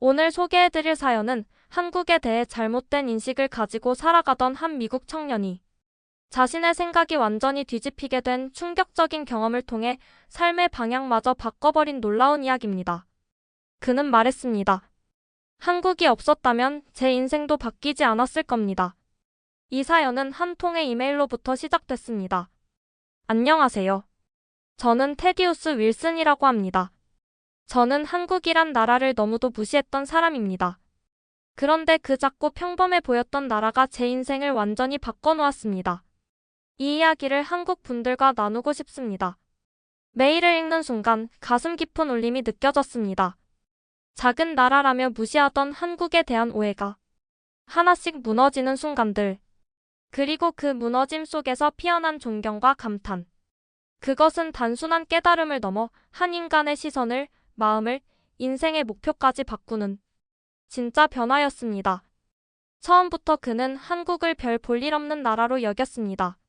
오늘 소개해드릴 사연은 한국에 대해 잘못된 인식을 가지고 살아가던 한 미국 청년이 자신의 생각이 완전히 뒤집히게 된 충격적인 경험을 통해 삶의 방향마저 바꿔버린 놀라운 이야기입니다. 그는 말했습니다. 한국이 없었다면 제 인생도 바뀌지 않았을 겁니다. 이 사연은 한 통의 이메일로부터 시작됐습니다. 안녕하세요. 저는 테디우스 윌슨이라고 합니다. 저는 한국이란 나라를 너무도 무시했던 사람입니다. 그런데 그 작고 평범해 보였던 나라가 제 인생을 완전히 바꿔놓았습니다. 이 이야기를 한국 분들과 나누고 싶습니다. 메일을 읽는 순간 가슴 깊은 울림이 느껴졌습니다. 작은 나라라며 무시하던 한국에 대한 오해가 하나씩 무너지는 순간들. 그리고 그 무너짐 속에서 피어난 존경과 감탄. 그것은 단순한 깨달음을 넘어 한 인간의 시선을, 마음을, 인생의 목표까지 바꾸는 진짜 변화였습니다. 처음부터 그는 한국을 별 볼일 없는 나라로 여겼습니다.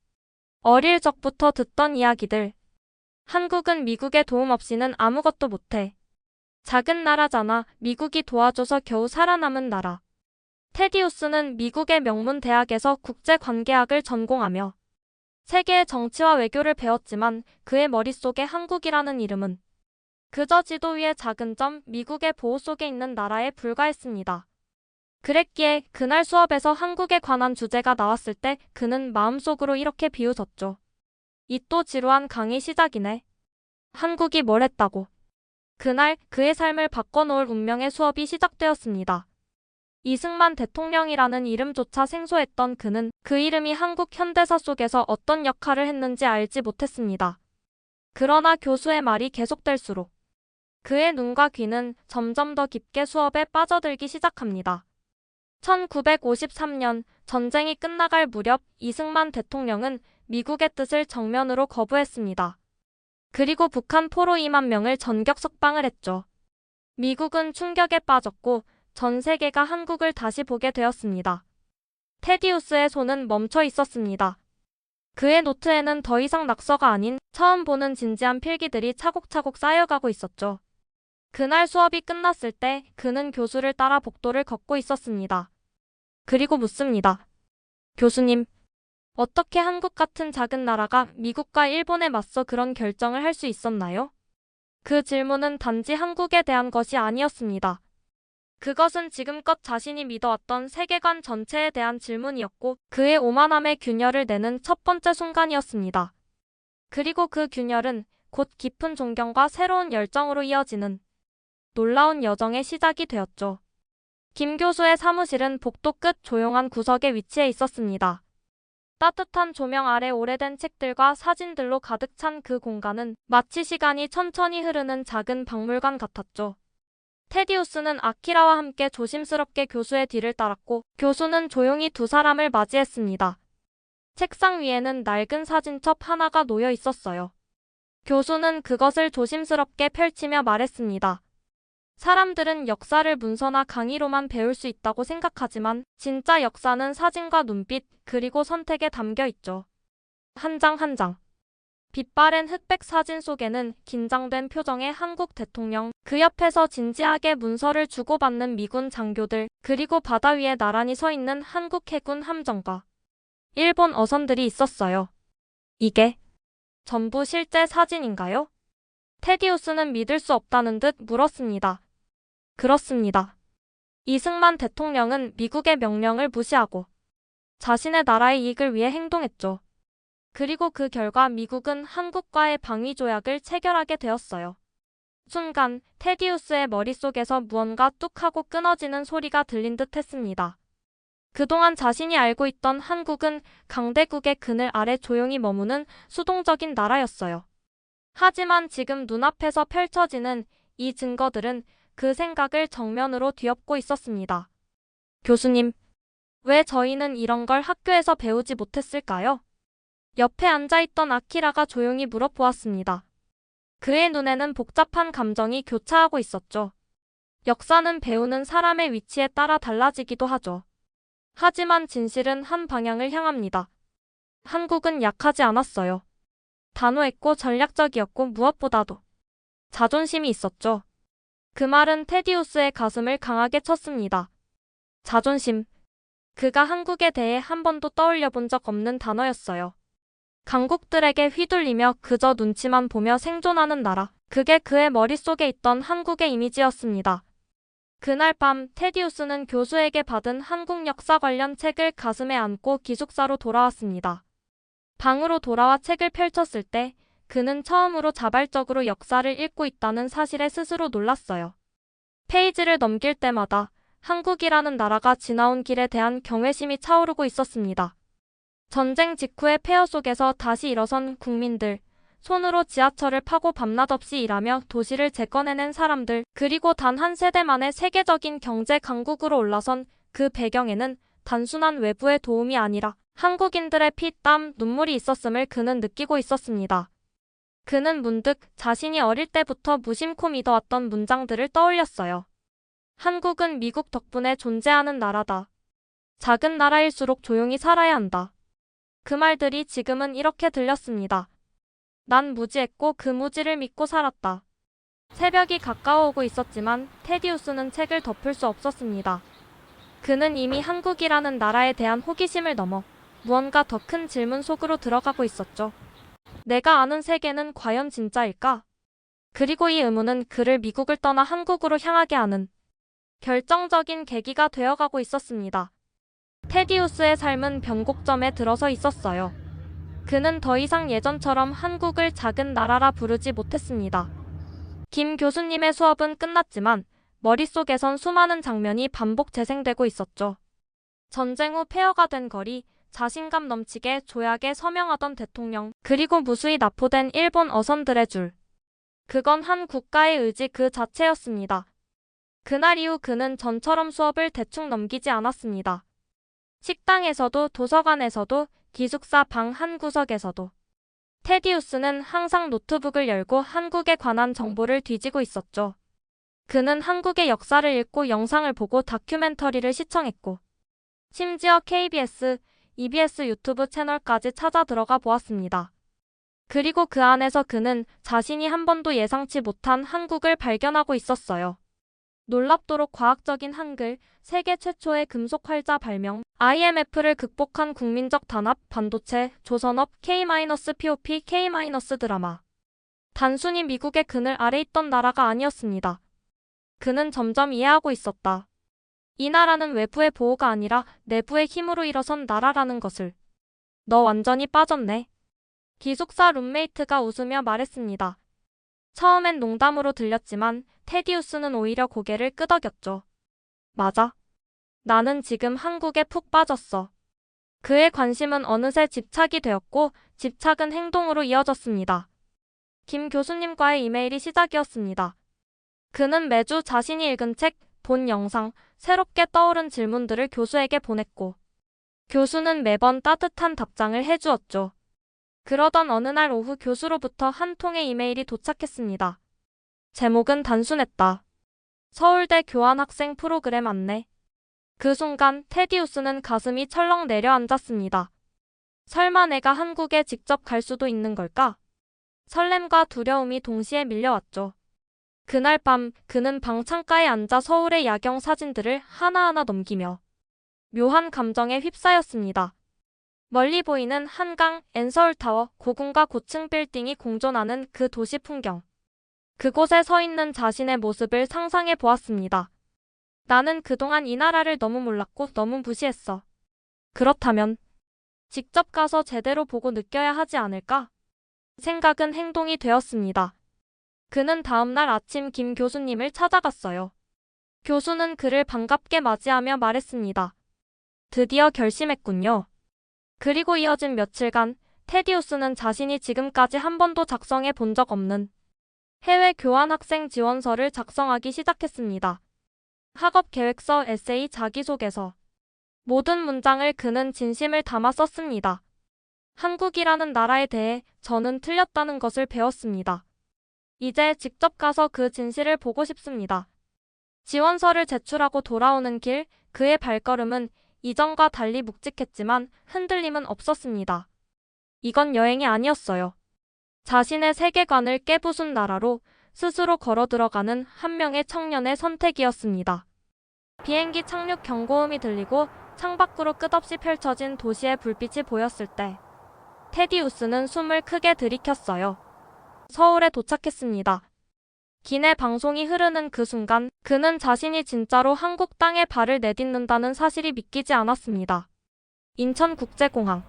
어릴 적부터 듣던 이야기들. 한국은 미국의 도움 없이는 아무것도 못해. 작은 나라잖아. 미국이 도와줘서 겨우 살아남은 나라. 테디우스는 미국의 명문 대학에서 국제관계학을 전공하며 세계의 정치와 외교를 배웠지만 그의 머릿속에 한국이라는 이름은 그저 지도 위의 작은 점, 미국의 보호 속에 있는 나라에 불과했습니다. 그랬기에 그날 수업에서 한국에 관한 주제가 나왔을 때 그는 마음속으로 이렇게 비웃었죠. 이 또 지루한 강의 시작이네. 한국이 뭘 했다고. 그날 그의 삶을 바꿔놓을 운명의 수업이 시작되었습니다. 이승만 대통령이라는 이름조차 생소했던 그는 그 이름이 한국 현대사 속에서 어떤 역할을 했는지 알지 못했습니다. 그러나 교수의 말이 계속될수록 그의 눈과 귀는 점점 더 깊게 수업에 빠져들기 시작합니다. 1953년 전쟁이 끝나갈 무렵 이승만 대통령은 미국의 뜻을 정면으로 거부했습니다. 그리고 북한 포로 2만 명을 전격 석방을 했죠. 미국은 충격에 빠졌고 전 세계가 한국을 다시 보게 되었습니다. 테디우스의 손은 멈춰 있었습니다. 그의 노트에는 더 이상 낙서가 아닌 처음 보는 진지한 필기들이 차곡차곡 쌓여가고 있었죠. 그날 수업이 끝났을 때 그는 교수를 따라 복도를 걷고 있었습니다. 그리고 묻습니다. 교수님, 어떻게 한국 같은 작은 나라가 미국과 일본에 맞서 그런 결정을 할 수 있었나요? 그 질문은 단지 한국에 대한 것이 아니었습니다. 그것은 지금껏 자신이 믿어왔던 세계관 전체에 대한 질문이었고 그의 오만함의 균열을 내는 첫 번째 순간이었습니다. 그리고 그 균열은 곧 깊은 존경과 새로운 열정으로 이어지는 놀라운 여정의 시작이 되었죠. 김 교수의 사무실은 복도 끝 조용한 구석에 위치해 있었습니다. 따뜻한 조명 아래 오래된 책들과 사진들로 가득 찬 그 공간은 마치 시간이 천천히 흐르는 작은 박물관 같았죠. 테디우스는 아키라와 함께 조심스럽게 교수의 뒤를 따랐고 교수는 조용히 두 사람을 맞이했습니다. 책상 위에는 낡은 사진첩 하나가 놓여 있었어요. 교수는 그것을 조심스럽게 펼치며 말했습니다. 사람들은 역사를 문서나 강의로만 배울 수 있다고 생각하지만 진짜 역사는 사진과 눈빛 그리고 선택에 담겨 있죠. 한 장 한 장. 빛바랜 흑백 사진 속에는 긴장된 표정의 한국 대통령, 그 옆에서 진지하게 문서를 주고받는 미군 장교들, 그리고 바다 위에 나란히 서 있는 한국 해군 함정과 일본 어선들이 있었어요. 이게 전부 실제 사진인가요? 테디우스는 믿을 수 없다는 듯 물었습니다. 그렇습니다. 이승만 대통령은 미국의 명령을 무시하고 자신의 나라의 이익을 위해 행동했죠. 그리고 그 결과 미국은 한국과의 방위 조약을 체결하게 되었어요. 순간 테디우스의 머릿속에서 무언가 뚝 하고 끊어지는 소리가 들린 듯 했습니다. 그동안 자신이 알고 있던 한국은 강대국의 그늘 아래 조용히 머무는 수동적인 나라였어요. 하지만 지금 눈앞에서 펼쳐지는 이 증거들은 그 생각을 정면으로 뒤엎고 있었습니다. 교수님, 왜 저희는 이런 걸 학교에서 배우지 못했을까요? 옆에 앉아있던 아키라가 조용히 물어보았습니다. 그의 눈에는 복잡한 감정이 교차하고 있었죠. 역사는 배우는 사람의 위치에 따라 달라지기도 하죠. 하지만 진실은 한 방향을 향합니다. 한국은 약하지 않았어요. 단호했고 전략적이었고 무엇보다도 자존심이 있었죠. 그 말은 테디우스의 가슴을 강하게 쳤습니다. 자존심. 그가 한국에 대해 한 번도 떠올려 본 적 없는 단어였어요. 강국들에게 휘둘리며 그저 눈치만 보며 생존하는 나라. 그게 그의 머릿속에 있던 한국의 이미지였습니다. 그날 밤 테디우스는 교수에게 받은 한국 역사 관련 책을 가슴에 안고 기숙사로 돌아왔습니다. 방으로 돌아와 책을 펼쳤을 때 그는 처음으로 자발적으로 역사를 읽고 있다는 사실에 스스로 놀랐어요. 페이지를 넘길 때마다 한국이라는 나라가 지나온 길에 대한 경외심이 차오르고 있었습니다. 전쟁 직후의 폐허 속에서 다시 일어선 국민들, 손으로 지하철을 파고 밤낮 없이 일하며 도시를 재건해낸 사람들, 그리고 단 한 세대만의 세계적인 경제 강국으로 올라선 그 배경에는 단순한 외부의 도움이 아니라 한국인들의 피, 땀, 눈물이 있었음을 그는 느끼고 있었습니다. 그는 문득 자신이 어릴 때부터 무심코 믿어왔던 문장들을 떠올렸어요. 한국은 미국 덕분에 존재하는 나라다. 작은 나라일수록 조용히 살아야 한다. 그 말들이 지금은 이렇게 들렸습니다. 난 무지했고 그 무지를 믿고 살았다. 새벽이 가까워오고 있었지만 테디우스는 책을 덮을 수 없었습니다. 그는 이미 한국이라는 나라에 대한 호기심을 넘어 무언가 더 큰 질문 속으로 들어가고 있었죠. 내가 아는 세계는 과연 진짜일까? 그리고 이 의문은 그를 미국을 떠나 한국으로 향하게 하는 결정적인 계기가 되어가고 있었습니다. 테디우스의 삶은 변곡점에 들어서 있었어요. 그는 더 이상 예전처럼 한국을 작은 나라라 부르지 못했습니다. 김 교수님의 수업은 끝났지만 머릿속에선 수많은 장면이 반복 재생되고 있었죠. 전쟁 후 폐허가 된 거리, 자신감 넘치게 조약에 서명하던 대통령, 그리고 무수히 납포된 일본 어선들의 줄. 그건 한 국가의 의지 그 자체였습니다. 그날 이후 그는 전처럼 수업을 대충 넘기지 않았습니다. 식당에서도 도서관에서도 기숙사 방 한 구석에서도 테디우스는 항상 노트북을 열고 한국에 관한 정보를 뒤지고 있었죠. 그는 한국의 역사를 읽고 영상을 보고 다큐멘터리를 시청했고 심지어 KBS, EBS 유튜브 채널까지 찾아 들어가 보았습니다. 그리고 그 안에서 그는 자신이 한 번도 예상치 못한 한국을 발견하고 있었어요. 놀랍도록 과학적인 한글, 세계 최초의 금속 활자 발명, IMF를 극복한 국민적 단합, 반도체, 조선업, K-POP, K-드라마. 단순히 미국의 그늘 아래 있던 나라가 아니었습니다. 그는 점점 이해하고 있었다. 이 나라는 외부의 보호가 아니라 내부의 힘으로 일어선 나라라는 것을. 너 완전히 빠졌네. 기숙사 룸메이트가 웃으며 말했습니다. 처음엔 농담으로 들렸지만 테디우스는 오히려 고개를 끄덕였죠. 맞아. 나는 지금 한국에 푹 빠졌어. 그의 관심은 어느새 집착이 되었고 집착은 행동으로 이어졌습니다. 김 교수님과의 이메일이 시작이었습니다. 그는 매주 자신이 읽은 책, 본 영상, 새롭게 떠오른 질문들을 교수에게 보냈고 교수는 매번 따뜻한 답장을 해주었죠. 그러던 어느 날 오후 교수로부터 한 통의 이메일이 도착했습니다. 제목은 단순했다. 서울대 교환학생 프로그램 안내. 그 순간 테디우스는 가슴이 철렁 내려앉았습니다. 설마 내가 한국에 직접 갈 수도 있는 걸까? 설렘과 두려움이 동시에 밀려왔죠. 그날 밤 그는 방 창가에 앉아 서울의 야경 사진들을 하나하나 넘기며 묘한 감정에 휩싸였습니다. 멀리 보이는 한강, 엔서울타워, 고궁과 고층 빌딩이 공존하는 그 도시 풍경. 그곳에 서 있는 자신의 모습을 상상해 보았습니다. 나는 그동안 이 나라를 너무 몰랐고 너무 무시했어. 그렇다면 직접 가서 제대로 보고 느껴야 하지 않을까? 생각은 행동이 되었습니다. 그는 다음날 아침 김 교수님을 찾아갔어요. 교수는 그를 반갑게 맞이하며 말했습니다. 드디어 결심했군요. 그리고 이어진 며칠간 테디우스는 자신이 지금까지 한 번도 작성해 본 적 없는 해외 교환학생 지원서를 작성하기 시작했습니다. 학업 계획서, 에세이, 자기소개서. 모든 문장을 그는 진심을 담아 썼습니다. 한국이라는 나라에 대해 저는 틀렸다는 것을 배웠습니다. 이제 직접 가서 그 진실을 보고 싶습니다. 지원서를 제출하고 돌아오는 길, 그의 발걸음은 이전과 달리 묵직했지만 흔들림은 없었습니다. 이건 여행이 아니었어요. 자신의 세계관을 깨부순 나라로, 스스로 걸어 들어가는 한 명의 청년의 선택이었습니다. 비행기 착륙 경고음이 들리고 창밖으로 끝없이 펼쳐진 도시의 불빛이 보였을 때 테디우스는 숨을 크게 들이켰어요. 서울에 도착했습니다. 기내 방송이 흐르는 그 순간 그는 자신이 진짜로 한국 땅에 발을 내딛는다는 사실이 믿기지 않았습니다. 인천국제공항.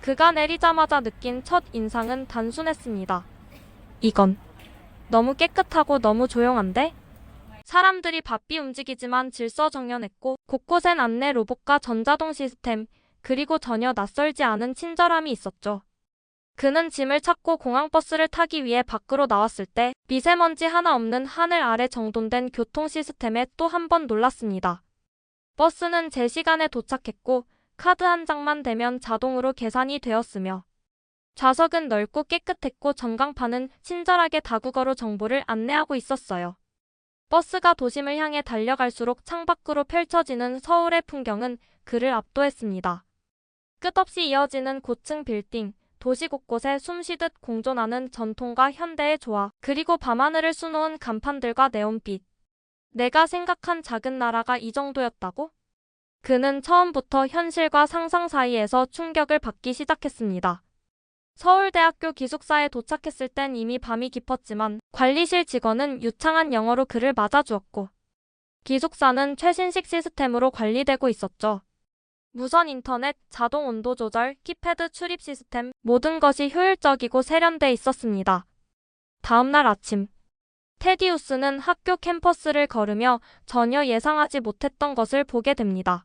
그가 내리자마자 느낀 첫 인상은 단순했습니다. 이건 너무 깨끗하고 너무 조용한데? 사람들이 바삐 움직이지만 질서정연했고 곳곳엔 안내 로봇과 전자동 시스템, 그리고 전혀 낯설지 않은 친절함이 있었죠. 그는 짐을 찾고 공항버스를 타기 위해 밖으로 나왔을 때 미세먼지 하나 없는 하늘 아래 정돈된 교통 시스템에 또 한 번 놀랐습니다. 버스는 제 시간에 도착했고 카드 한 장만 대면 자동으로 계산이 되었으며 좌석은 넓고 깨끗했고 전광판은 친절하게 다국어로 정보를 안내하고 있었어요. 버스가 도심을 향해 달려갈수록 창밖으로 펼쳐지는 서울의 풍경은 그를 압도했습니다. 끝없이 이어지는 고층 빌딩, 도시 곳곳에 숨쉬듯 공존하는 전통과 현대의 조화, 그리고 밤하늘을 수놓은 간판들과 네온빛. 내가 생각한 작은 나라가 이 정도였다고? 그는 처음부터 현실과 상상 사이에서 충격을 받기 시작했습니다. 서울대학교 기숙사에 도착했을 땐 이미 밤이 깊었지만 관리실 직원은 유창한 영어로 그를 맞아주었고 기숙사는 최신식 시스템으로 관리되고 있었죠. 무선 인터넷, 자동 온도 조절, 키패드 출입 시스템, 모든 것이 효율적이고 세련돼 있었습니다. 다음날 아침, 테디우스는 학교 캠퍼스를 걸으며 전혀 예상하지 못했던 것을 보게 됩니다.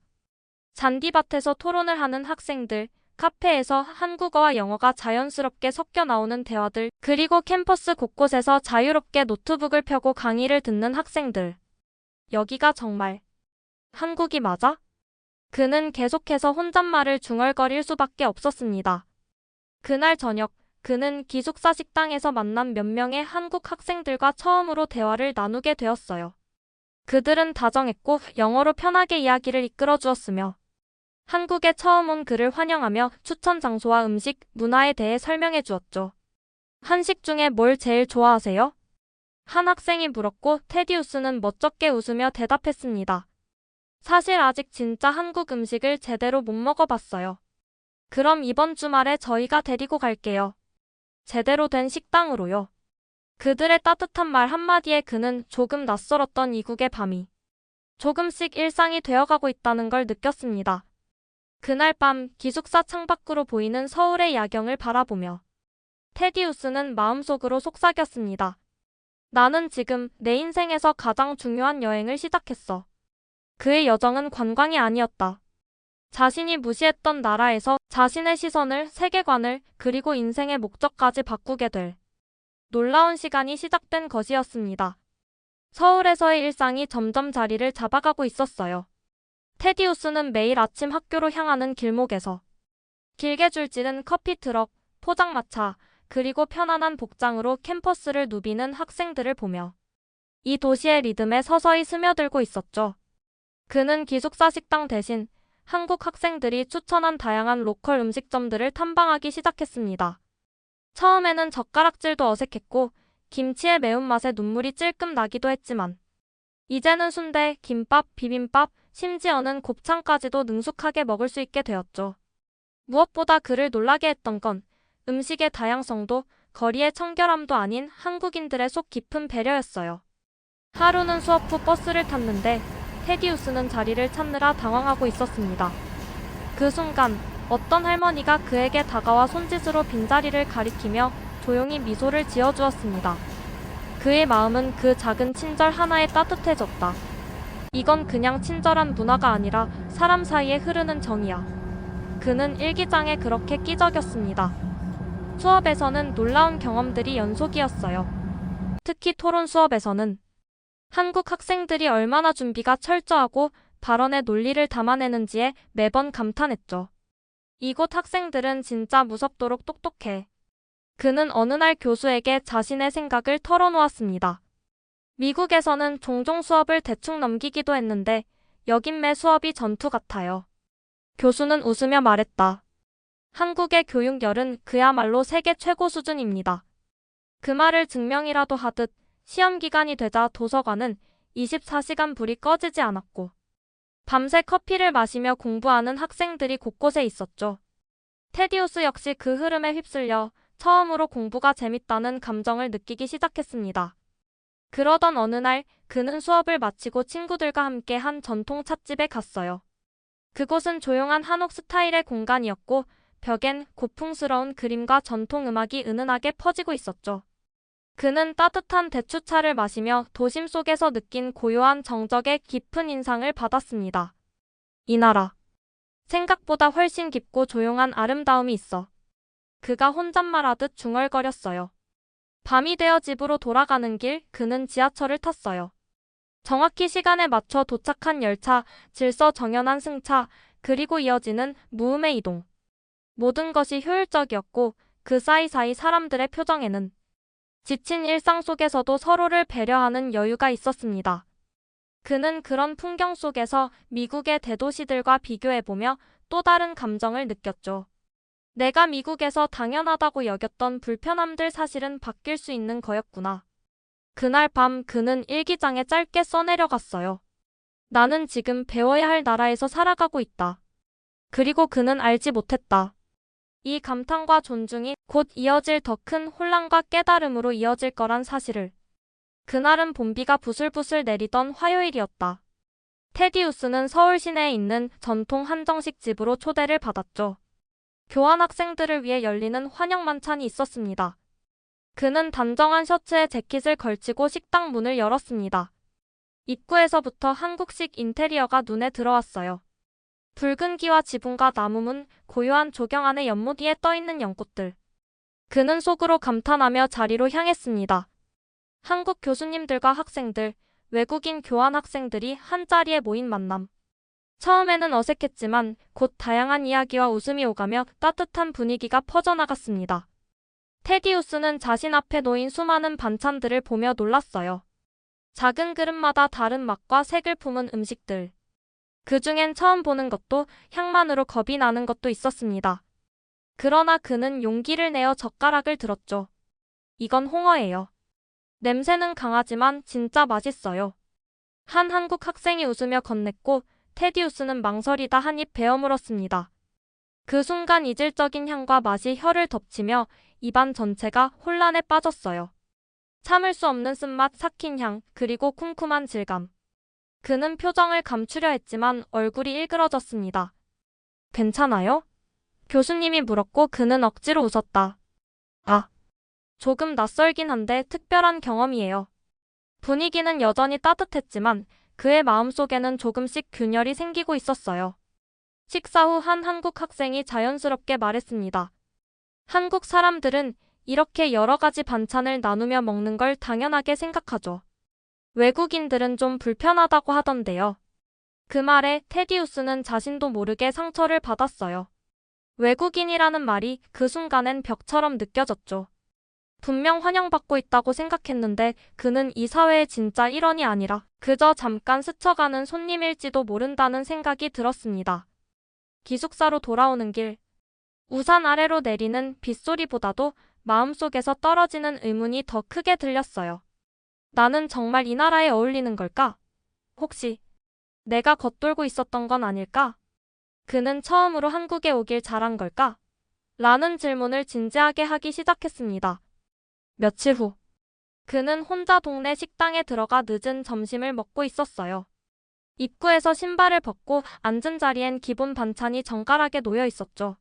잔디밭에서 토론을 하는 학생들, 카페에서 한국어와 영어가 자연스럽게 섞여 나오는 대화들, 그리고 캠퍼스 곳곳에서 자유롭게 노트북을 펴고 강의를 듣는 학생들. 여기가 정말 한국이 맞아? 그는 계속해서 혼잣말을 중얼거릴 수밖에 없었습니다. 그날 저녁, 그는 기숙사 식당에서 만난 몇 명의 한국 학생들과 처음으로 대화를 나누게 되었어요. 그들은 다정했고 영어로 편하게 이야기를 이끌어 주었으며 한국에 처음 온 그를 환영하며 추천 장소와 음식, 문화에 대해 설명해 주었죠. 한식 중에 뭘 제일 좋아하세요? 한 학생이 물었고 테디우스는 멋쩍게 웃으며 대답했습니다. 사실 아직 진짜 한국 음식을 제대로 못 먹어봤어요. 그럼 이번 주말에 저희가 데리고 갈게요. 제대로 된 식당으로요. 그들의 따뜻한 말 한마디에 그는 조금 낯설었던 이국의 밤이 조금씩 일상이 되어가고 있다는 걸 느꼈습니다. 그날 밤 기숙사 창밖으로 보이는 서울의 야경을 바라보며 테디우스는 마음속으로 속삭였습니다. 나는 지금 내 인생에서 가장 중요한 여행을 시작했어. 그의 여정은 관광이 아니었다. 자신이 무시했던 나라에서 자신의 시선을, 세계관을, 그리고 인생의 목적까지 바꾸게 될 놀라운 시간이 시작된 것이었습니다. 서울에서의 일상이 점점 자리를 잡아가고 있었어요. 테디우스는 매일 아침 학교로 향하는 길목에서 길게 줄지른 커피 트럭, 포장마차, 그리고 편안한 복장으로 캠퍼스를 누비는 학생들을 보며 이 도시의 리듬에 서서히 스며들고 있었죠. 그는 기숙사 식당 대신 한국 학생들이 추천한 다양한 로컬 음식점들을 탐방하기 시작했습니다. 처음에는 젓가락질도 어색했고 김치의 매운맛에 눈물이 찔끔 나기도 했지만 이제는 순대, 김밥, 비빔밥, 심지어는 곱창까지도 능숙하게 먹을 수 있게 되었죠. 무엇보다 그를 놀라게 했던 건 음식의 다양성도 거리의 청결함도 아닌 한국인들의 속 깊은 배려였어요. 하루는 수업 후 버스를 탔는데 테디우스는 자리를 찾느라 당황하고 있었습니다. 그 순간 어떤 할머니가 그에게 다가와 손짓으로 빈자리를 가리키며 조용히 미소를 지어주었습니다. 그의 마음은 그 작은 친절 하나에 따뜻해졌다. 이건 그냥 친절한 문화가 아니라 사람 사이에 흐르는 정이야. 그는 일기장에 그렇게 끼적였습니다. 수업에서는 놀라운 경험들이 연속이었어요. 특히 토론 수업에서는 한국 학생들이 얼마나 준비가 철저하고 발언에 논리를 담아내는지에 매번 감탄했죠. 이곳 학생들은 진짜 무섭도록 똑똑해. 그는 어느 날 교수에게 자신의 생각을 털어놓았습니다. 미국에서는 종종 수업을 대충 넘기기도 했는데 여긴 매 수업이 전투 같아요. 교수는 웃으며 말했다. 한국의 교육열은 그야말로 세계 최고 수준입니다. 그 말을 증명이라도 하듯 시험 기간이 되자 도서관은 24시간 불이 꺼지지 않았고 밤새 커피를 마시며 공부하는 학생들이 곳곳에 있었죠. 테디우스 역시 그 흐름에 휩쓸려 처음으로 공부가 재밌다는 감정을 느끼기 시작했습니다. 그러던 어느 날 그는 수업을 마치고 친구들과 함께 한 전통 찻집에 갔어요. 그곳은 조용한 한옥 스타일의 공간이었고 벽엔 고풍스러운 그림과 전통 음악이 은은하게 퍼지고 있었죠. 그는 따뜻한 대추차를 마시며 도심 속에서 느낀 고요한 정적의 깊은 인상을 받았습니다. 이 나라, 생각보다 훨씬 깊고 조용한 아름다움이 있어. 그가 혼잣말하듯 중얼거렸어요. 밤이 되어 집으로 돌아가는 길, 그는 지하철을 탔어요. 정확히 시간에 맞춰 도착한 열차, 질서정연한 승차, 그리고 이어지는 무음의 이동. 모든 것이 효율적이었고 그 사이사이 사람들의 표정에는 지친 일상 속에서도 서로를 배려하는 여유가 있었습니다. 그는 그런 풍경 속에서 미국의 대도시들과 비교해보며 또 다른 감정을 느꼈죠. 내가 미국에서 당연하다고 여겼던 불편함들 사실은 바뀔 수 있는 거였구나. 그날 밤 그는 일기장에 짧게 써내려갔어요. 나는 지금 배워야 할 나라에서 살아가고 있다. 그리고 그는 알지 못했다. 이 감탄과 존중이 곧 이어질 더 큰 혼란과 깨달음으로 이어질 거란 사실을. 그날은 봄비가 부슬부슬 내리던 화요일이었다. 테디우스는 서울 시내에 있는 전통 한정식 집으로 초대를 받았죠. 교환학생들을 위해 열리는 환영 만찬이 있었습니다. 그는 단정한 셔츠에 재킷을 걸치고 식당 문을 열었습니다. 입구에서부터 한국식 인테리어가 눈에 들어왔어요. 붉은 기와 지붕과 나무문, 고요한 조경 안에 연못 위에 떠있는 연꽃들. 그는 속으로 감탄하며 자리로 향했습니다. 한국 교수님들과 학생들, 외국인 교환학생들이 한자리에 모인 만남. 처음에는 어색했지만 곧 다양한 이야기와 웃음이 오가며 따뜻한 분위기가 퍼져나갔습니다. 테디우스는 자신 앞에 놓인 수많은 반찬들을 보며 놀랐어요. 작은 그릇마다 다른 맛과 색을 품은 음식들. 그중엔 처음 보는 것도 향만으로 겁이 나는 것도 있었습니다. 그러나 그는 용기를 내어 젓가락을 들었죠. 이건 홍어예요. 냄새는 강하지만 진짜 맛있어요. 한 한국 학생이 웃으며 건넸고 테디우스는 망설이다 한 입 베어 물었습니다. 그 순간 이질적인 향과 맛이 혀를 덮치며 입안 전체가 혼란에 빠졌어요. 참을 수 없는 쓴맛, 삭힌 향, 그리고 쿰쿰한 질감. 그는 표정을 감추려 했지만 얼굴이 일그러졌습니다. 괜찮아요? 교수님이 물었고 그는 억지로 웃었다. 아, 조금 낯설긴 한데 특별한 경험이에요. 분위기는 여전히 따뜻했지만 그의 마음속에는 조금씩 균열이 생기고 있었어요. 식사 후 한 한국 학생이 자연스럽게 말했습니다. 한국 사람들은 이렇게 여러 가지 반찬을 나누며 먹는 걸 당연하게 생각하죠. 외국인들은 좀 불편하다고 하던데요. 그 말에 테디우스는 자신도 모르게 상처를 받았어요. 외국인이라는 말이 그 순간엔 벽처럼 느껴졌죠. 분명 환영받고 있다고 생각했는데 그는 이 사회의 진짜 일원이 아니라 그저 잠깐 스쳐가는 손님일지도 모른다는 생각이 들었습니다. 기숙사로 돌아오는 길, 우산 아래로 내리는 빗소리보다도 마음속에서 떨어지는 의문이 더 크게 들렸어요. 나는 정말 이 나라에 어울리는 걸까? 혹시 내가 겉돌고 있었던 건 아닐까? 그는 처음으로 한국에 오길 잘한 걸까? 라는 질문을 진지하게 하기 시작했습니다. 며칠 후, 그는 혼자 동네 식당에 들어가 늦은 점심을 먹고 있었어요. 입구에서 신발을 벗고 앉은 자리엔 기본 반찬이 정갈하게 놓여 있었죠.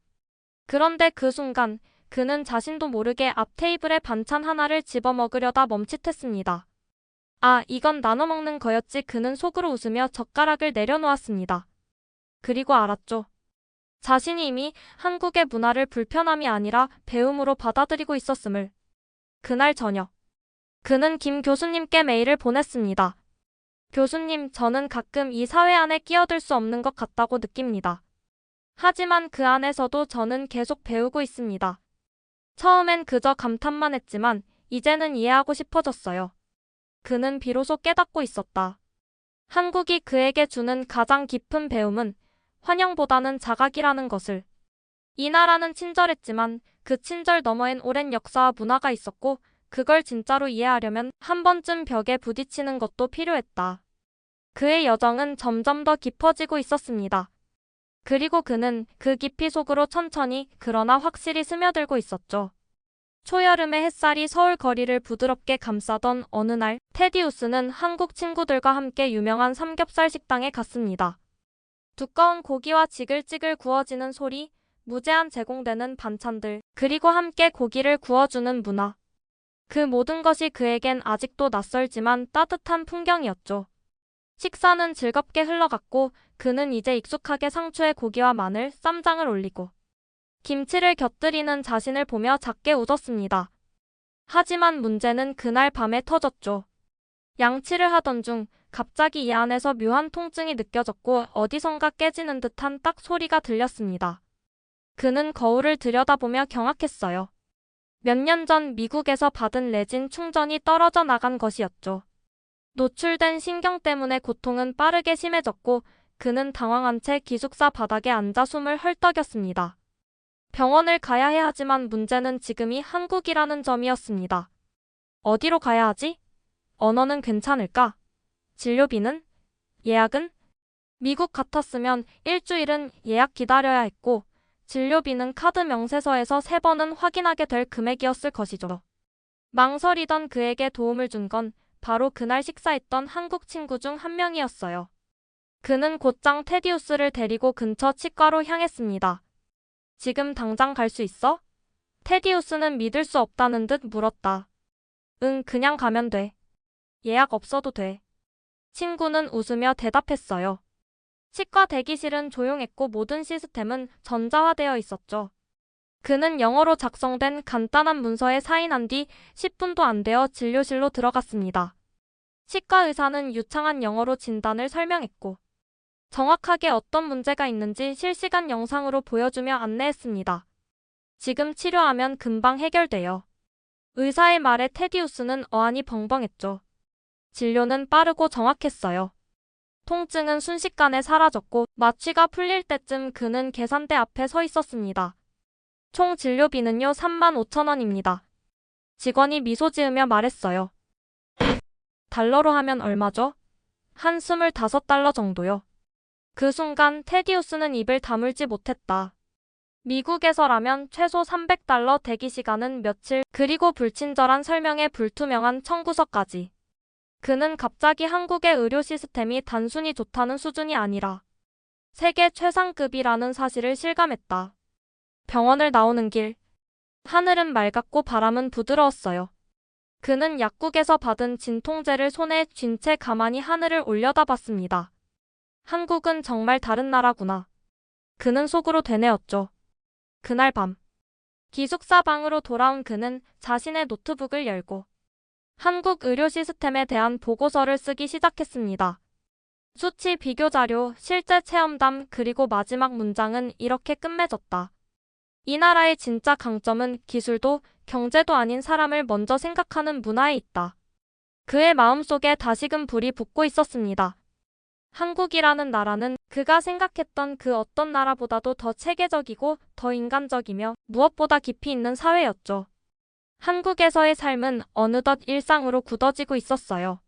그런데 그 순간 그는 자신도 모르게 앞 테이블에 반찬 하나를 집어 먹으려다 멈칫했습니다. 아, 이건 나눠 먹는 거였지. 그는 속으로 웃으며 젓가락을 내려놓았습니다. 그리고 알았죠. 자신이 이미 한국의 문화를 불편함이 아니라 배움으로 받아들이고 있었음을. 그날 저녁, 그는 김 교수님께 메일을 보냈습니다. 교수님, 저는 가끔 이 사회 안에 끼어들 수 없는 것 같다고 느낍니다. 하지만 그 안에서도 저는 계속 배우고 있습니다. 처음엔 그저 감탄만 했지만 이제는 이해하고 싶어졌어요. 그는 비로소 깨닫고 있었다. 한국이 그에게 주는 가장 깊은 배움은 환영보다는 자각이라는 것을. 이 나라는 친절했지만 그 친절 너머엔 오랜 역사와 문화가 있었고 그걸 진짜로 이해하려면 한 번쯤 벽에 부딪히는 것도 필요했다. 그의 여정은 점점 더 깊어지고 있었습니다. 그리고 그는 그 깊이 속으로 천천히 그러나 확실히 스며들고 있었죠. 초여름의 햇살이 서울 거리를 부드럽게 감싸던 어느 날, 테디우스는 한국 친구들과 함께 유명한 삼겹살 식당에 갔습니다. 두꺼운 고기와 지글지글 구워지는 소리, 무제한 제공되는 반찬들, 그리고 함께 고기를 구워주는 문화. 그 모든 것이 그에겐 아직도 낯설지만 따뜻한 풍경이었죠. 식사는 즐겁게 흘러갔고 그는 이제 익숙하게 상추에 고기와 마늘, 쌈장을 올리고 김치를 곁들이는 자신을 보며 작게 웃었습니다. 하지만 문제는 그날 밤에 터졌죠. 양치를 하던 중 갑자기 이 안에서 묘한 통증이 느껴졌고 어디선가 깨지는 듯한 딱 소리가 들렸습니다. 그는 거울을 들여다보며 경악했어요. 몇 년 전 미국에서 받은 레진 충전이 떨어져 나간 것이었죠. 노출된 신경 때문에 고통은 빠르게 심해졌고 그는 당황한 채 기숙사 바닥에 앉아 숨을 헐떡였습니다. 병원을 가야 해 하지만 문제는 지금이 한국이라는 점이었습니다. 어디로 가야 하지? 언어는 괜찮을까? 진료비는? 예약은? 미국 같았으면 일주일은 예약 기다려야 했고 진료비는 카드 명세서에서 3번은 확인하게 될 금액이었을 것이죠. 망설이던 그에게 도움을 준 건 바로 그날 식사했던 한국 친구 중 한 명이었어요. 그는 곧장 테디우스를 데리고 근처 치과로 향했습니다. 지금 당장 갈 수 있어? 테디우스는 믿을 수 없다는 듯 물었다. 응, 그냥 가면 돼. 예약 없어도 돼. 친구는 웃으며 대답했어요. 치과 대기실은 조용했고 모든 시스템은 전자화되어 있었죠. 그는 영어로 작성된 간단한 문서에 사인한 뒤 10분도 안 되어 진료실로 들어갔습니다. 치과 의사는 유창한 영어로 진단을 설명했고 정확하게 어떤 문제가 있는지 실시간 영상으로 보여주며 안내했습니다. 지금 치료하면 금방 해결돼요. 의사의 말에 테디우스는 어안이 벙벙했죠. 진료는 빠르고 정확했어요. 통증은 순식간에 사라졌고 마취가 풀릴 때쯤 그는 계산대 앞에 서 있었습니다. 총 진료비는요 35,000원입니다. 직원이 미소 지으며 말했어요. 달러로 하면 얼마죠? 한 25달러 정도요. 그 순간 테디우스는 입을 다물지 못했다. 미국에서라면 최소 300달러, 대기시간은 며칠, 그리고 불친절한 설명에 불투명한 청구서까지. 그는 갑자기 한국의 의료 시스템이 단순히 좋다는 수준이 아니라 세계 최상급이라는 사실을 실감했다. 병원을 나오는 길. 하늘은 맑았고 바람은 부드러웠어요. 그는 약국에서 받은 진통제를 손에 쥔 채 가만히 하늘을 올려다봤습니다. 한국은 정말 다른 나라구나. 그는 속으로 되뇌었죠. 그날 밤. 기숙사 방으로 돌아온 그는 자신의 노트북을 열고 한국 의료 시스템에 대한 보고서를 쓰기 시작했습니다. 수치 비교 자료, 실제 체험담, 그리고 마지막 문장은 이렇게 끝맺었다. 이 나라의 진짜 강점은 기술도 경제도 아닌 사람을 먼저 생각하는 문화에 있다. 그의 마음속에 다시금 불이 붙고 있었습니다. 한국이라는 나라는 그가 생각했던 그 어떤 나라보다도 더 체계적이고 더 인간적이며 무엇보다 깊이 있는 사회였죠. 한국에서의 삶은 어느덧 일상으로 굳어지고 있었어요.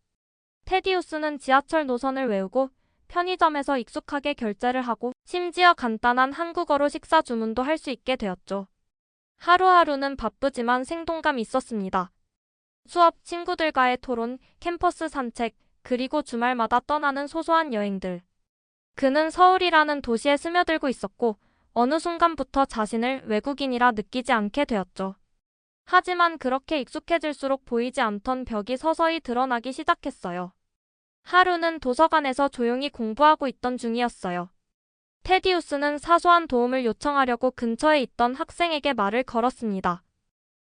테디우스는 지하철 노선을 외우고 편의점에서 익숙하게 결제를 하고 심지어 간단한 한국어로 식사 주문도 할 수 있게 되었죠. 하루하루는 바쁘지만 생동감이 있었습니다. 수업, 친구들과의 토론, 캠퍼스 산책, 그리고 주말마다 떠나는 소소한 여행들. 그는 서울이라는 도시에 스며들고 있었고 어느 순간부터 자신을 외국인이라 느끼지 않게 되었죠. 하지만 그렇게 익숙해질수록 보이지 않던 벽이 서서히 드러나기 시작했어요. 하루는 도서관에서 조용히 공부하고 있던 중이었어요. 테디우스는 사소한 도움을 요청하려고 근처에 있던 학생에게 말을 걸었습니다.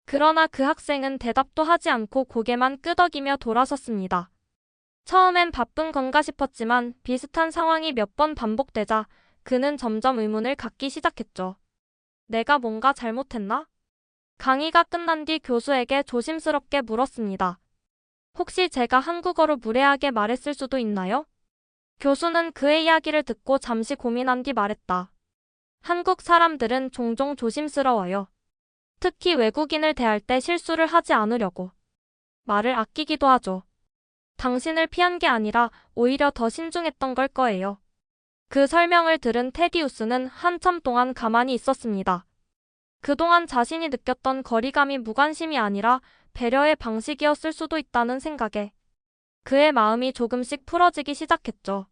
그러나 그 학생은 대답도 하지 않고 고개만 끄덕이며 돌아섰습니다. 처음엔 바쁜 건가 싶었지만 비슷한 상황이 몇 번 반복되자 그는 점점 의문을 갖기 시작했죠. 내가 뭔가 잘못했나? 강의가 끝난 뒤 교수에게 조심스럽게 물었습니다. 혹시 제가 한국어로 무례하게 말했을 수도 있나요? 교수는 그의 이야기를 듣고 잠시 고민한 뒤 말했다. 한국 사람들은 종종 조심스러워요. 특히 외국인을 대할 때 실수를 하지 않으려고. 말을 아끼기도 하죠. 당신을 피한 게 아니라 오히려 더 신중했던 걸 거예요. 그 설명을 들은 테디우스는 한참 동안 가만히 있었습니다. 그동안 자신이 느꼈던 거리감이 무관심이 아니라 배려의 방식이었을 수도 있다는 생각에 그의 마음이 조금씩 풀어지기 시작했죠.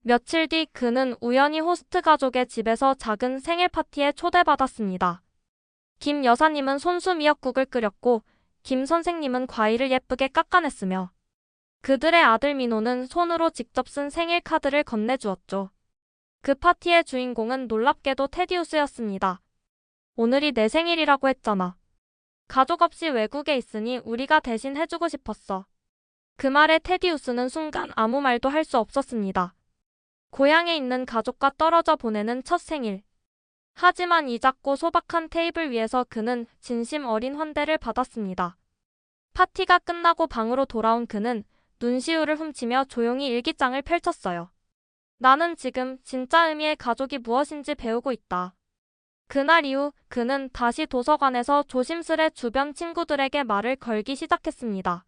며칠 뒤 그는 우연히 호스트 가족의 집에서 작은 생일 파티에 초대받았습니다. 김 여사님은 손수 미역국을 끓였고 김 선생님은 과일을 예쁘게 깎아냈으며 그들의 아들 민호는 손으로 직접 쓴 생일 카드를 건네주었죠. 그 파티의 주인공은 놀랍게도 테디우스였습니다. 오늘이 내 생일이라고 했잖아. 가족 없이 외국에 있으니 우리가 대신 해주고 싶었어. 그 말에 테디우스는 순간 아무 말도 할 수 없었습니다. 고향에 있는 가족과 떨어져 보내는 첫 생일. 하지만 이 작고 소박한 테이블 위에서 그는 진심 어린 환대를 받았습니다. 파티가 끝나고 방으로 돌아온 그는 눈시울을 훔치며 조용히 일기장을 펼쳤어요. 나는 지금 진짜 의미의 가족이 무엇인지 배우고 있다. 그날 이후 그는 다시 도서관에서 조심스레 주변 친구들에게 말을 걸기 시작했습니다.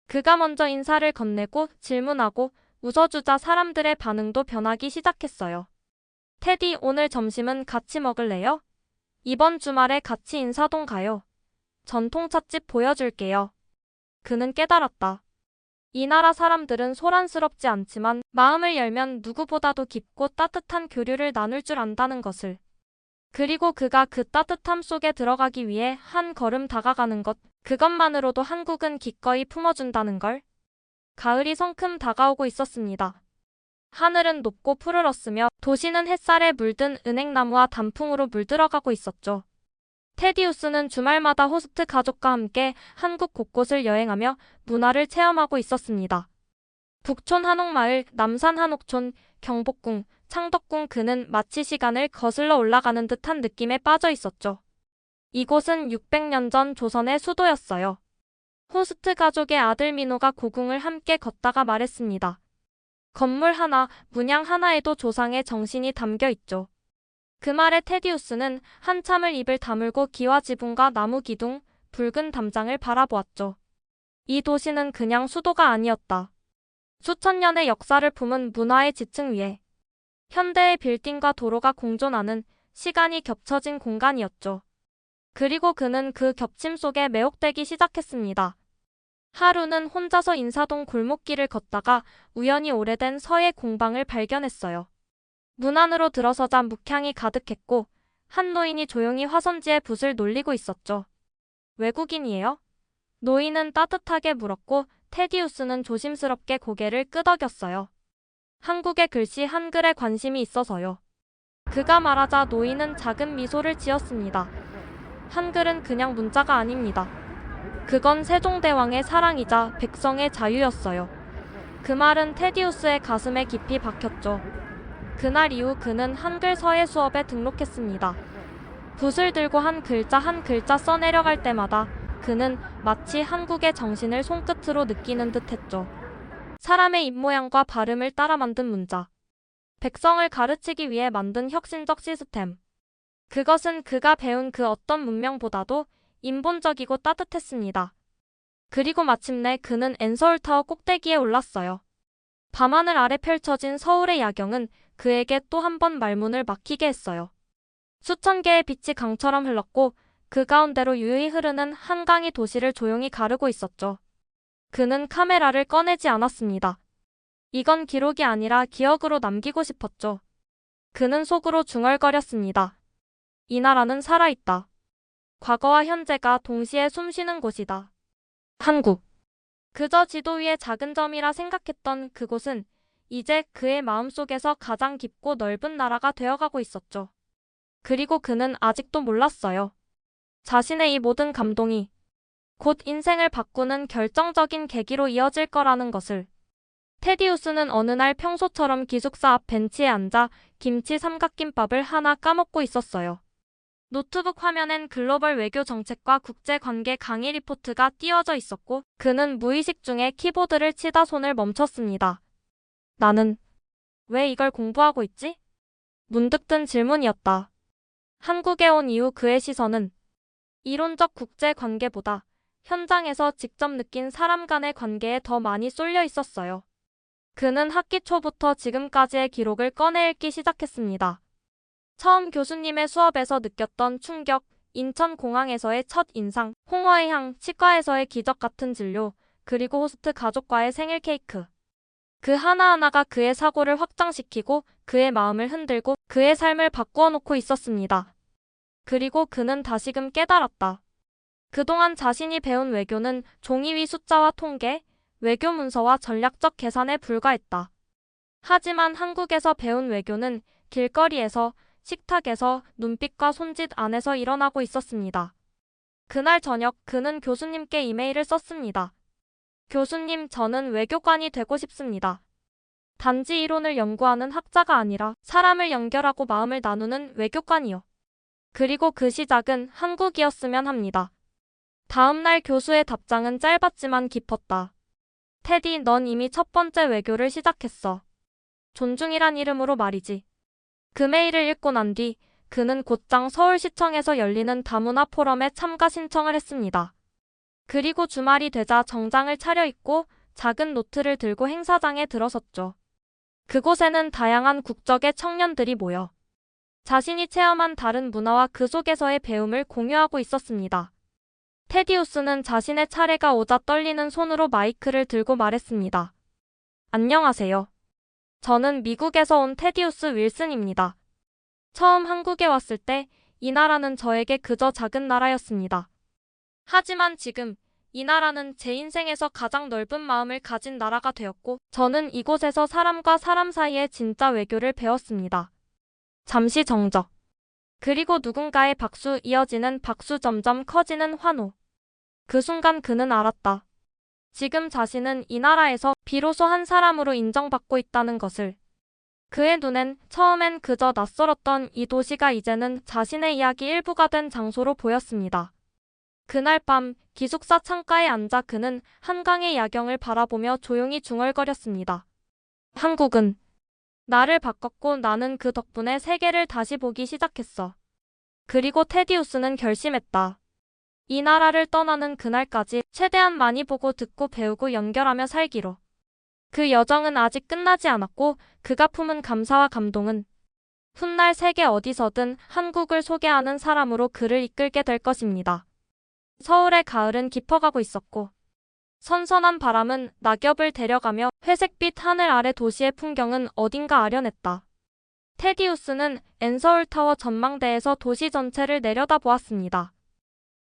그가 먼저 인사를 건네고 질문하고 웃어주자 사람들의 반응도 변하기 시작했어요. 테디, 오늘 점심은 같이 먹을래요? 이번 주말에 같이 인사동 가요. 전통찻집 보여줄게요. 그는 깨달았다. 이 나라 사람들은 소란스럽지 않지만 마음을 열면 누구보다도 깊고 따뜻한 교류를 나눌 줄 안다는 것을. 그리고 그가 그 따뜻함 속에 들어가기 위해 한 걸음 다가가는 것, 그것만으로도 한국은 기꺼이 품어준다는 걸. 가을이 성큼 다가오고 있었습니다. 하늘은 높고 푸르렀으며 도시는 햇살에 물든 은행나무와 단풍으로 물들어가고 있었죠. 테디우스는 주말마다 호스트 가족과 함께 한국 곳곳을 여행하며 문화를 체험하고 있었습니다. 북촌 한옥마을, 남산 한옥촌, 경복궁, 창덕궁 그는 마치 시간을 거슬러 올라가는 듯한 느낌에 빠져 있었죠. 이곳은 600년 전 조선의 수도였어요. 호스트 가족의 아들 민호가 고궁을 함께 걷다가 말했습니다. 건물 하나, 문양 하나에도 조상의 정신이 담겨 있죠. 그 말에 테디우스는 한참을 입을 다물고 기와 지붕과 나무 기둥, 붉은 담장을 바라보았죠. 이 도시는 그냥 수도가 아니었다. 수천 년의 역사를 품은 문화의 지층 위에 현대의 빌딩과 도로가 공존하는 시간이 겹쳐진 공간이었죠. 그리고 그는 그 겹침 속에 매혹되기 시작했습니다. 하루는 혼자서 인사동 골목길을 걷다가 우연히 오래된 서예 공방을 발견했어요. 문 안으로 들어서자 묵향이 가득했고 한 노인이 조용히 화선지에 붓을 놀리고 있었죠. 외국인이에요? 노인은 따뜻하게 물었고 테디우스는 조심스럽게 고개를 끄덕였어요. 한국의 글씨 한글에 관심이 있어서요. 그가 말하자 노인은 작은 미소를 지었습니다. 한글은 그냥 문자가 아닙니다. 그건 세종대왕의 사랑이자 백성의 자유였어요. 그 말은 테디우스의 가슴에 깊이 박혔죠. 그날 이후 그는 한글 서예 수업에 등록했습니다. 붓을 들고 한 글자 한 글자 써내려갈 때마다 그는 마치 한국의 정신을 손끝으로 느끼는 듯 했죠. 사람의 입모양과 발음을 따라 만든 문자. 백성을 가르치기 위해 만든 혁신적 시스템. 그것은 그가 배운 그 어떤 문명보다도 인본적이고 따뜻했습니다. 그리고 마침내 그는 엔서울타워 꼭대기에 올랐어요. 밤하늘 아래 펼쳐진 서울의 야경은 그에게 또 한 번 말문을 막히게 했어요. 수천 개의 빛이 강처럼 흘렀고 그 가운데로 유유히 흐르는 한강이 도시를 조용히 가르고 있었죠. 그는 카메라를 꺼내지 않았습니다. 이건 기록이 아니라 기억으로 남기고 싶었죠. 그는 속으로 중얼거렸습니다. 이 나라는 살아있다. 과거와 현재가 동시에 숨쉬는 곳이다. 한국. 그저 지도 위의 작은 점이라 생각했던 그곳은 이제 그의 마음속에서 가장 깊고 넓은 나라가 되어가고 있었죠. 그리고 그는 아직도 몰랐어요. 자신의 이 모든 감동이 곧 인생을 바꾸는 결정적인 계기로 이어질 거라는 것을. 테디우스는 어느 날 평소처럼 기숙사 앞 벤치에 앉아 김치 삼각김밥을 하나 까먹고 있었어요. 노트북 화면엔 글로벌 외교 정책과 국제관계 강의 리포트가 띄워져 있었고 그는 무의식 중에 키보드를 치다 손을 멈췄습니다. 나는 왜 이걸 공부하고 있지? 문득 든 질문이었다. 한국에 온 이후 그의 시선은 이론적 국제관계보다 현장에서 직접 느낀 사람 간의 관계에 더 많이 쏠려 있었어요. 그는 학기 초부터 지금까지의 기록을 꺼내 읽기 시작했습니다. 처음 교수님의 수업에서 느꼈던 충격, 인천공항에서의 첫 인상, 홍어의 향, 치과에서의 기적 같은 진료, 그리고 호스트 가족과의 생일 케이크. 그 하나하나가 그의 사고를 확장시키고 그의 마음을 흔들고 그의 삶을 바꾸어 놓고 있었습니다. 그리고 그는 다시금 깨달았다. 그동안 자신이 배운 외교는 종이 위 숫자와 통계, 외교 문서와 전략적 계산에 불과했다. 하지만 한국에서 배운 외교는 길거리에서, 식탁에서, 눈빛과 손짓 안에서 일어나고 있었습니다. 그날 저녁 그는 교수님께 이메일을 썼습니다. 교수님, 저는 외교관이 되고 싶습니다. 단지 이론을 연구하는 학자가 아니라 사람을 연결하고 마음을 나누는 외교관이요. 그리고 그 시작은 한국이었으면 합니다. 다음 날 교수의 답장은 짧았지만 깊었다. 테디, 넌 이미 첫 번째 외교를 시작했어. 존중이란 이름으로 말이지. 그 메일을 읽고 난 뒤 그는 곧장 서울시청에서 열리는 다문화 포럼에 참가 신청을 했습니다. 그리고 주말이 되자 정장을 차려입고 작은 노트를 들고 행사장에 들어섰죠. 그곳에는 다양한 국적의 청년들이 모여 자신이 체험한 다른 문화와 그 속에서의 배움을 공유하고 있었습니다. 테디우스는 자신의 차례가 오자 떨리는 손으로 마이크를 들고 말했습니다. 안녕하세요. 저는 미국에서 온 테디우스 윌슨입니다. 처음 한국에 왔을 때 이 나라는 저에게 그저 작은 나라였습니다. 하지만 지금 이 나라는 제 인생에서 가장 넓은 마음을 가진 나라가 되었고 저는 이곳에서 사람과 사람 사이의 진짜 외교를 배웠습니다. 잠시 정적. 그리고 누군가의 박수, 이어지는 박수, 점점 커지는 환호. 그 순간 그는 알았다. 지금 자신은 이 나라에서 비로소 한 사람으로 인정받고 있다는 것을. 그의 눈엔 처음엔 그저 낯설었던 이 도시가 이제는 자신의 이야기 일부가 된 장소로 보였습니다. 그날 밤 기숙사 창가에 앉아 그는 한강의 야경을 바라보며 조용히 중얼거렸습니다. 한국은 나를 바꿨고 나는 그 덕분에 세계를 다시 보기 시작했어. 그리고 테디우스는 결심했다. 이 나라를 떠나는 그날까지 최대한 많이 보고 듣고 배우고 연결하며 살기로. 그 여정은 아직 끝나지 않았고 그가 품은 감사와 감동은 훗날 세계 어디서든 한국을 소개하는 사람으로 그를 이끌게 될 것입니다. 서울의 가을은 깊어가고 있었고 선선한 바람은 낙엽을 데려가며 회색빛 하늘 아래 도시의 풍경은 어딘가 아련했다. 테디우스는 엔서울타워 전망대에서 도시 전체를 내려다보았습니다.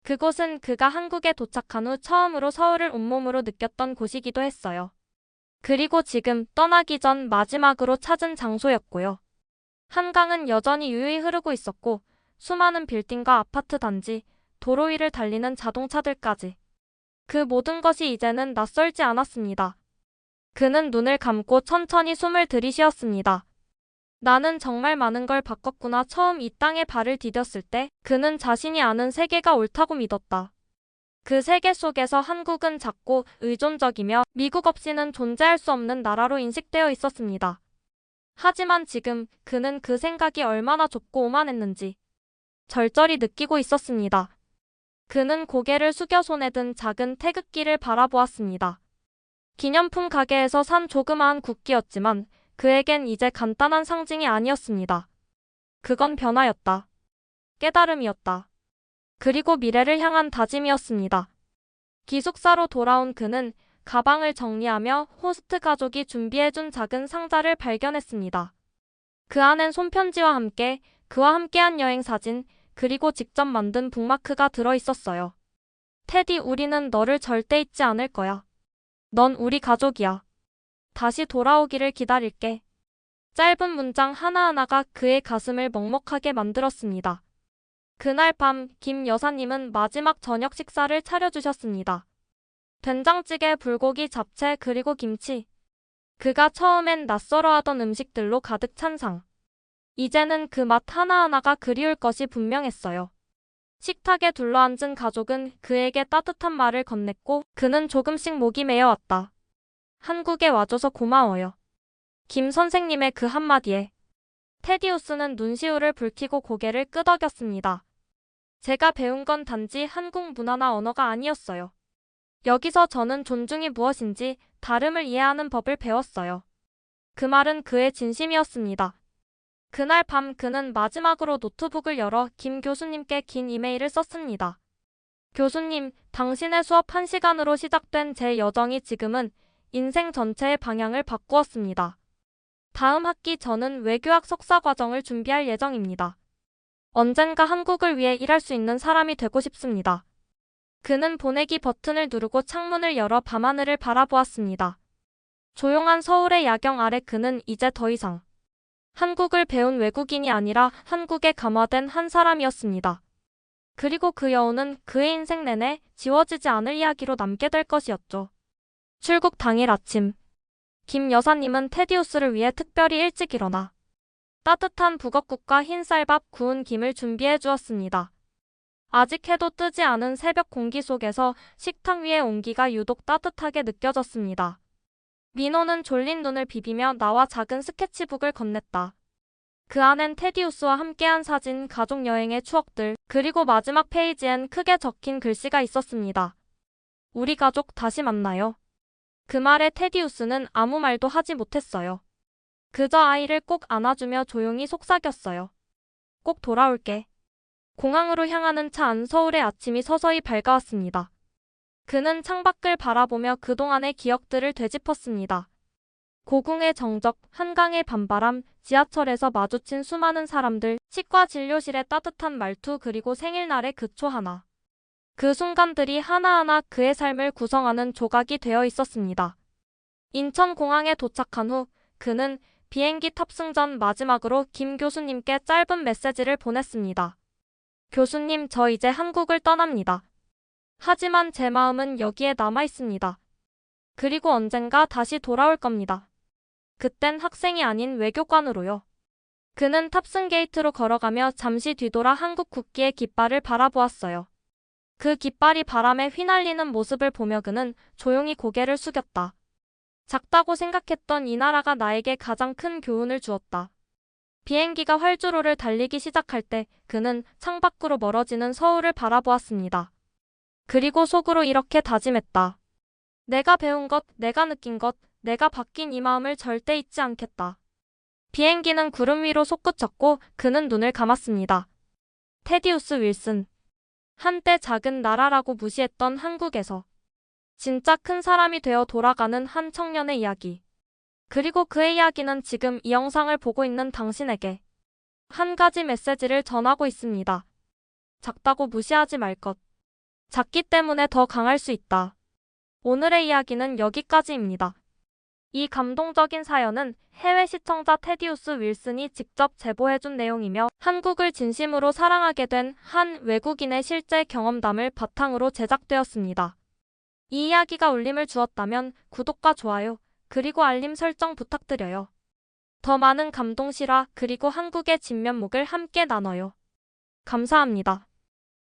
그곳은 그가 한국에 도착한 후 처음으로 서울을 온몸으로 느꼈던 곳이기도 했어요. 그리고 지금 떠나기 전 마지막으로 찾은 장소였고요. 한강은 여전히 유유히 흐르고 있었고 수많은 빌딩과 아파트 단지, 도로 위를 달리는 자동차들까지. 그 모든 것이 이제는 낯설지 않았습니다. 그는 눈을 감고 천천히 숨을 들이쉬었습니다. 나는 정말 많은 걸 바꿨구나. 처음 이 땅에 발을 디뎠을 때 그는 자신이 아는 세계가 옳다고 믿었다. 그 세계 속에서 한국은 작고 의존적이며 미국 없이는 존재할 수 없는 나라로 인식되어 있었습니다. 하지만 지금 그는 그 생각이 얼마나 좁고 오만했는지 절절히 느끼고 있었습니다. 그는 고개를 숙여 손에 든 작은 태극기를 바라보았습니다. 기념품 가게에서 산 조그마한 국기였지만 그에겐 이제 간단한 상징이 아니었습니다. 그건 변화였다. 깨달음이었다. 그리고 미래를 향한 다짐이었습니다. 기숙사로 돌아온 그는 가방을 정리하며 호스트 가족이 준비해준 작은 상자를 발견했습니다. 그 안엔 손편지와 함께 그와 함께한 여행 사진, 그리고 직접 만든 북마크가 들어있었어요. 테디, 우리는 너를 절대 잊지 않을 거야. 넌 우리 가족이야. 다시 돌아오기를 기다릴게. 짧은 문장 하나하나가 그의 가슴을 먹먹하게 만들었습니다. 그날 밤 김 여사님은 마지막 저녁 식사를 차려주셨습니다. 된장찌개, 불고기, 잡채, 그리고 김치. 그가 처음엔 낯설어하던 음식들로 가득 찬 상. 이제는 그 맛 하나하나가 그리울 것이 분명했어요. 식탁에 둘러앉은 가족은 그에게 따뜻한 말을 건넸고 그는 조금씩 목이 메어왔다. 한국에 와줘서 고마워요. 김 선생님의 그 한마디에 테디우스는 눈시울을 붉히고 고개를 끄덕였습니다. 제가 배운 건 단지 한국 문화나 언어가 아니었어요. 여기서 저는 존중이 무엇인지 다름을 이해하는 법을 배웠어요. 그 말은 그의 진심이었습니다. 그날 밤 그는 마지막으로 노트북을 열어 김 교수님께 긴 이메일을 썼습니다. 교수님, 당신의 수업 1시간으로 시작된 제 여정이 지금은 인생 전체의 방향을 바꾸었습니다. 다음 학기 저는 외교학 석사 과정을 준비할 예정입니다. 언젠가 한국을 위해 일할 수 있는 사람이 되고 싶습니다. 그는 보내기 버튼을 누르고 창문을 열어 밤하늘을 바라보았습니다. 조용한 서울의 야경 아래 그는 이제 더 이상 한국을 배운 외국인이 아니라 한국에 감화된 한 사람이었습니다. 그리고 그 여운은 그의 인생 내내 지워지지 않을 이야기로 남게 될 것이었죠. 출국 당일 아침, 김 여사님은 테디우스를 위해 특별히 일찍 일어나 따뜻한 북엇국과 흰쌀밥, 구운 김을 준비해 주었습니다. 아직 해도 뜨지 않은 새벽 공기 속에서 식탁 위의 온기가 유독 따뜻하게 느껴졌습니다. 민호는 졸린 눈을 비비며 나와 작은 스케치북을 건넸다. 그 안엔 테디우스와 함께한 사진, 가족 여행의 추억들, 그리고 마지막 페이지엔 크게 적힌 글씨가 있었습니다. 우리 가족 다시 만나요. 그 말에 테디우스는 아무 말도 하지 못했어요. 그저 아이를 꼭 안아주며 조용히 속삭였어요. 꼭 돌아올게. 공항으로 향하는 차 안 서울의 아침이 서서히 밝아왔습니다. 그는 창밖을 바라보며 그동안의 기억들을 되짚었습니다. 고궁의 정적, 한강의 밤바람, 지하철에서 마주친 수많은 사람들, 치과 진료실의 따뜻한 말투 그리고 생일날의 그 초 하나. 그 순간들이 하나하나 그의 삶을 구성하는 조각이 되어 있었습니다. 인천공항에 도착한 후 그는 비행기 탑승 전 마지막으로 김 교수님께 짧은 메시지를 보냈습니다. 교수님, 저 이제 한국을 떠납니다. 하지만 제 마음은 여기에 남아 있습니다. 그리고 언젠가 다시 돌아올 겁니다. 그땐 학생이 아닌 외교관으로요. 그는 탑승 게이트로 걸어가며 잠시 뒤돌아 한국 국기의 깃발을 바라보았어요. 그 깃발이 바람에 휘날리는 모습을 보며 그는 조용히 고개를 숙였다. 작다고 생각했던 이 나라가 나에게 가장 큰 교훈을 주었다. 비행기가 활주로를 달리기 시작할 때 그는 창밖으로 멀어지는 서울을 바라보았습니다. 그리고 속으로 이렇게 다짐했다. 내가 배운 것, 내가 느낀 것, 내가 바뀐 이 마음을 절대 잊지 않겠다. 비행기는 구름 위로 솟구쳤고 그는 눈을 감았습니다. 테디우스 윌슨. 한때 작은 나라라고 무시했던 한국에서 진짜 큰 사람이 되어 돌아가는 한 청년의 이야기. 그리고 그의 이야기는 지금 이 영상을 보고 있는 당신에게 한 가지 메시지를 전하고 있습니다. 작다고 무시하지 말 것. 작기 때문에 더 강할 수 있다. 오늘의 이야기는 여기까지입니다. 이 감동적인 사연은 해외 시청자 테디우스 윌슨이 직접 제보해준 내용이며 한국을 진심으로 사랑하게 된 한 외국인의 실제 경험담을 바탕으로 제작되었습니다. 이 이야기가 울림을 주었다면 구독과 좋아요, 그리고 알림 설정 부탁드려요. 더 많은 감동 실화 그리고 한국의 진면목을 함께 나눠요. 감사합니다.